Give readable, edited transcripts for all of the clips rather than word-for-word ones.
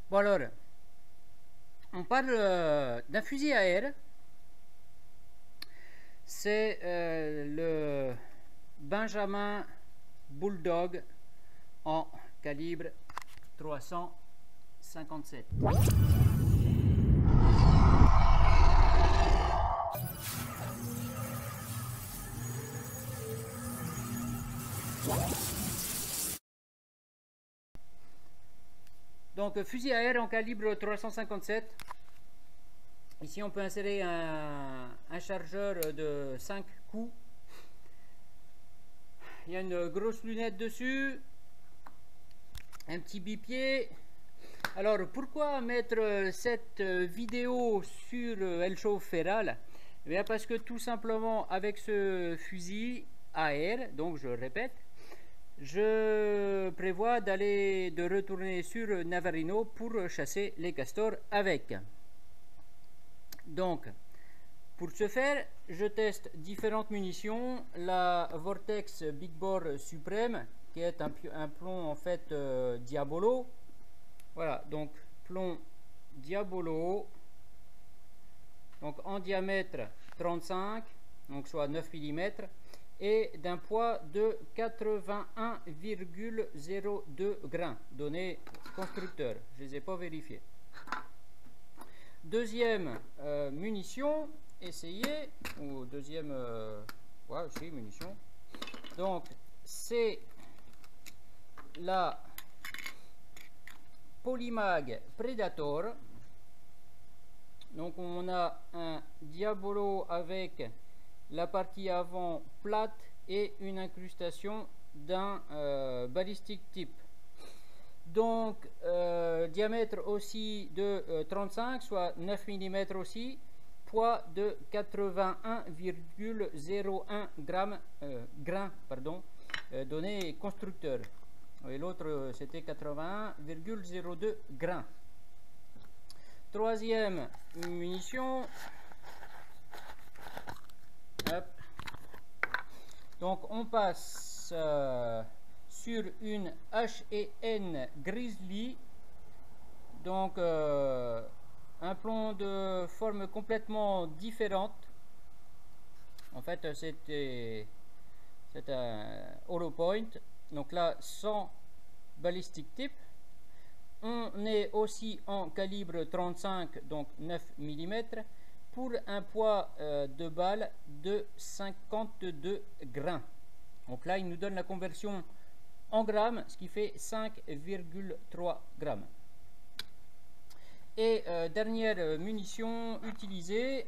Bon alors, on parle d'un fusil à air. C'est le Benjamin Bulldog en calibre 357. Donc fusil à air en calibre 357. Ici on peut insérer un chargeur de 5 coups. Il y a une grosse lunette dessus, un petit bipied. Alors pourquoi mettre cette vidéo sur El Chauve Feral? Eh bien parce que tout simplement avec ce fusil à air, donc je répète, je prévois de retourner sur Navarino pour chasser les castors avec. Donc, pour ce faire, je teste différentes munitions. La Vortex Big Bore Supreme, qui est un plomb en fait Diabolo. Voilà, donc plomb Diabolo, donc en diamètre 35, donc soit 9 mm, et d'un poids de 81,02 grains, donné constructeur. Je ne les ai pas vérifiés. Deuxième munition, essayée, ou deuxième, ouais, c'est munition. Donc, c'est la Polymag Predator. Donc, on a un Diabolo avec la partie avant plate et une incrustation d'un ballistic tip. Donc diamètre aussi de 35, soit 9 mm aussi, poids de 81,01 grains, donné constructeur. Et l'autre c'était 81,02 grains. Troisième munition. Hop. Donc on passe sur une H&N Grizzly, donc un plomb de forme complètement différente. En fait c'est un hollow point, donc là sans ballistic tip. On est aussi en calibre 35, donc 9 mm, pour un poids de balle de 52 grains. Donc là, il nous donne la conversion en grammes, ce qui fait 5,3 grammes. Et dernière munition utilisée,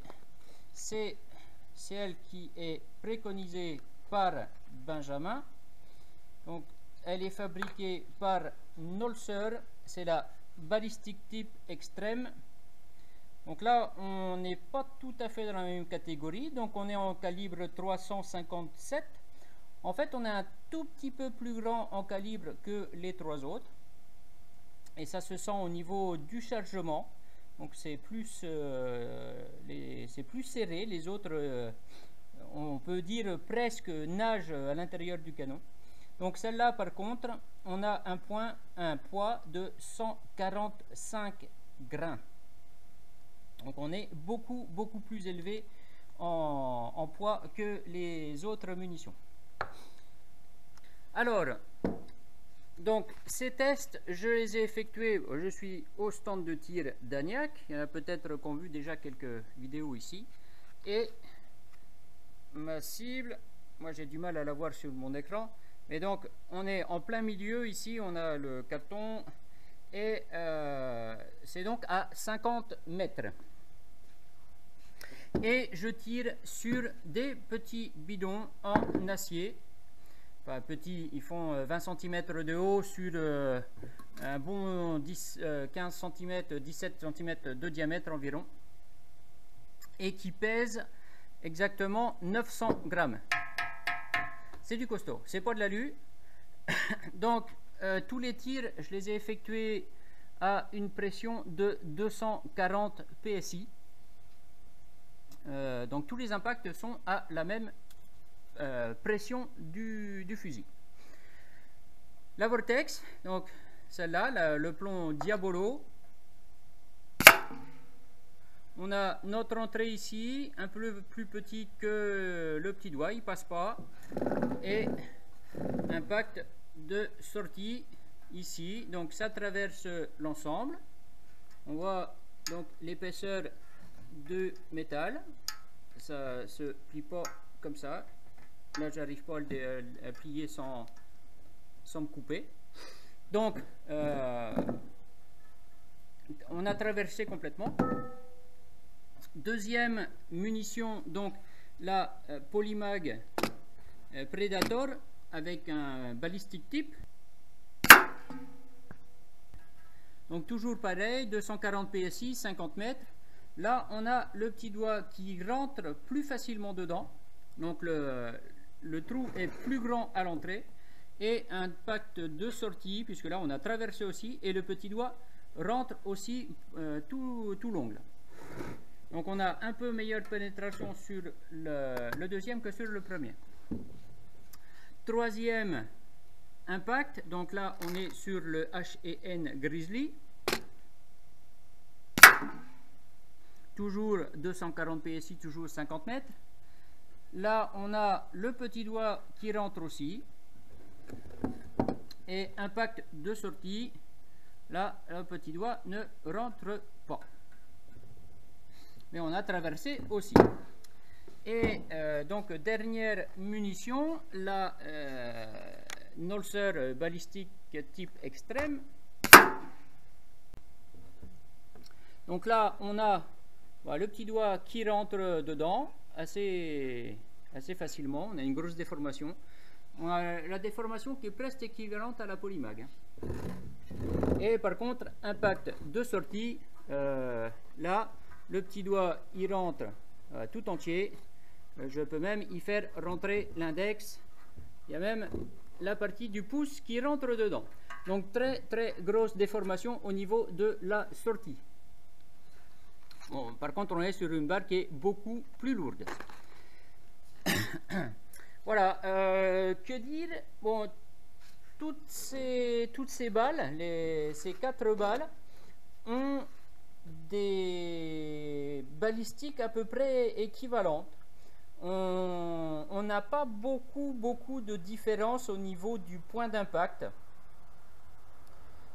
c'est celle qui est préconisée par Benjamin. Donc, elle est fabriquée par Nolser, c'est la Ballistic Tip Extreme. Donc là, on n'est pas tout à fait dans la même catégorie, donc on est en calibre 357. En fait, on est un tout petit peu plus grand en calibre que les trois autres. Et ça se sent au niveau du chargement. Donc c'est plus serré. Les autres, on peut dire presque nagent à l'intérieur du canon. Donc celle-là, par contre, on a un poids de 145 grains. Donc on est beaucoup plus élevé en poids que les autres munitions. Alors, donc ces tests, je les ai effectués. Je suis au stand de tir d'Agnac. Il y en a peut-être qui ont vu déjà quelques vidéos ici. Et ma cible, moi j'ai du mal à la voir sur mon écran. Mais donc on est en plein milieu ici. On a le caton et c'est donc à 50 mètres. Et je tire sur des petits bidons en acier. Enfin, petits, ils font 20 cm de haut sur un bon 15 cm, 17 cm de diamètre environ. Et qui pèsent exactement 900 grammes. C'est du costaud, c'est pas de l'alu. Donc, tous les tirs, je les ai effectués à une pression de 240 PSI. Donc tous les impacts sont à la même pression du fusil. La Vortex, donc celle-là, le plomb Diabolo, On a notre entrée ici, un peu plus petit que le petit doigt, il passe pas. Et impact de sortie ici, donc ça traverse l'ensemble. On voit donc l'épaisseur de métal, ça se plie pas comme ça. Là j'arrive pas à plier sans me couper. Donc on a traversé complètement. Deuxième munition, donc la Polymag Predator avec un ballistic tip. Donc toujours pareil, 240 PSI, 50 mètres. Là on a le petit doigt qui rentre plus facilement dedans. Donc le trou est plus grand à l'entrée. Et un impact de sortie, puisque là on a traversé aussi. Et le petit doigt rentre aussi tout l'ongle. Donc on a un peu meilleure pénétration sur le deuxième que sur le premier. Troisième impact, donc là on est sur le H&N Grizzly. Toujours 240 PSI, toujours 50 mètres. Là on a le petit doigt qui rentre aussi. Et impact de sortie. Là le petit doigt ne rentre pas. Mais on a traversé aussi. Et donc dernière munition, la Nolser balistique type extrême. Donc là on a le petit doigt qui rentre dedans assez facilement. On a une grosse déformation. On a la déformation qui est presque équivalente à la Polymag. Et par contre impact de sortie, là le petit doigt il rentre tout entier. Je peux même y faire rentrer l'index. Il y a même la partie du pouce qui rentre dedans. Donc très grosse déformation au niveau de la sortie. Bon, par contre on est sur une barre qui est beaucoup plus lourde. Voilà, que dire? Bon, toutes ces balles, ces 4 balles ont des balistiques à peu près équivalentes. On n'a pas beaucoup de différence au niveau du point d'impact.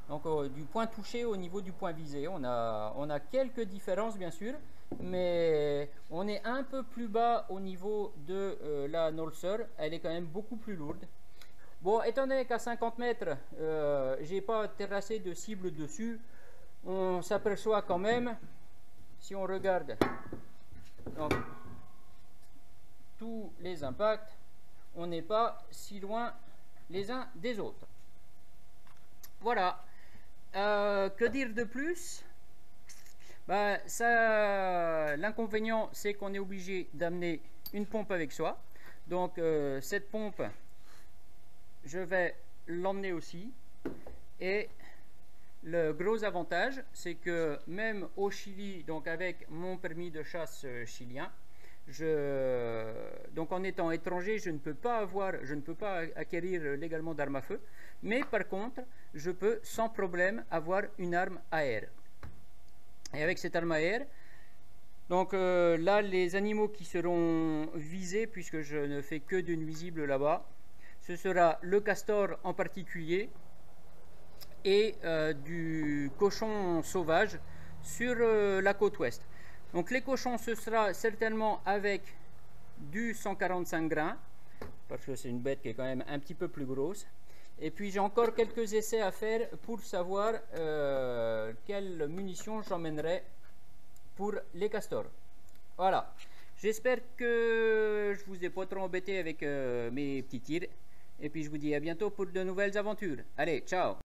Donc du point touché au niveau du point visé. On a quelques différences bien sûr, mais on est un peu plus bas au niveau de la Nolser. Elle est quand même beaucoup plus lourde. Bon, étant donné qu'à 50 mètres, j'ai pas terrassé de cible dessus, on s'aperçoit quand même, si on regarde donc, tous les impacts, on n'est pas si loin les uns des autres. Voilà. Que dire de plus? L'inconvénient, c'est qu'on est obligé d'amener une pompe avec soi. Donc cette pompe, je vais l'emmener aussi. Et le gros avantage, c'est que même au Chili, donc avec mon permis de chasse chilien, donc en étant étranger, je ne peux pas acquérir légalement d'armes à feu, mais par contre, je peux sans problème avoir une arme à air. Et avec cette arme à air, donc là, les animaux qui seront visés, puisque je ne fais que de nuisibles là-bas, ce sera le castor en particulier et du cochon sauvage sur la côte ouest. Donc les cochons, ce sera certainement avec du 145 grains, parce que c'est une bête qui est quand même un petit peu plus grosse. Et puis j'ai encore quelques essais à faire pour savoir quelle munition j'emmènerai pour les castors. Voilà, j'espère que je vous ai pas trop embêté avec mes petits tirs. Et puis je vous dis à bientôt pour de nouvelles aventures. Allez, ciao!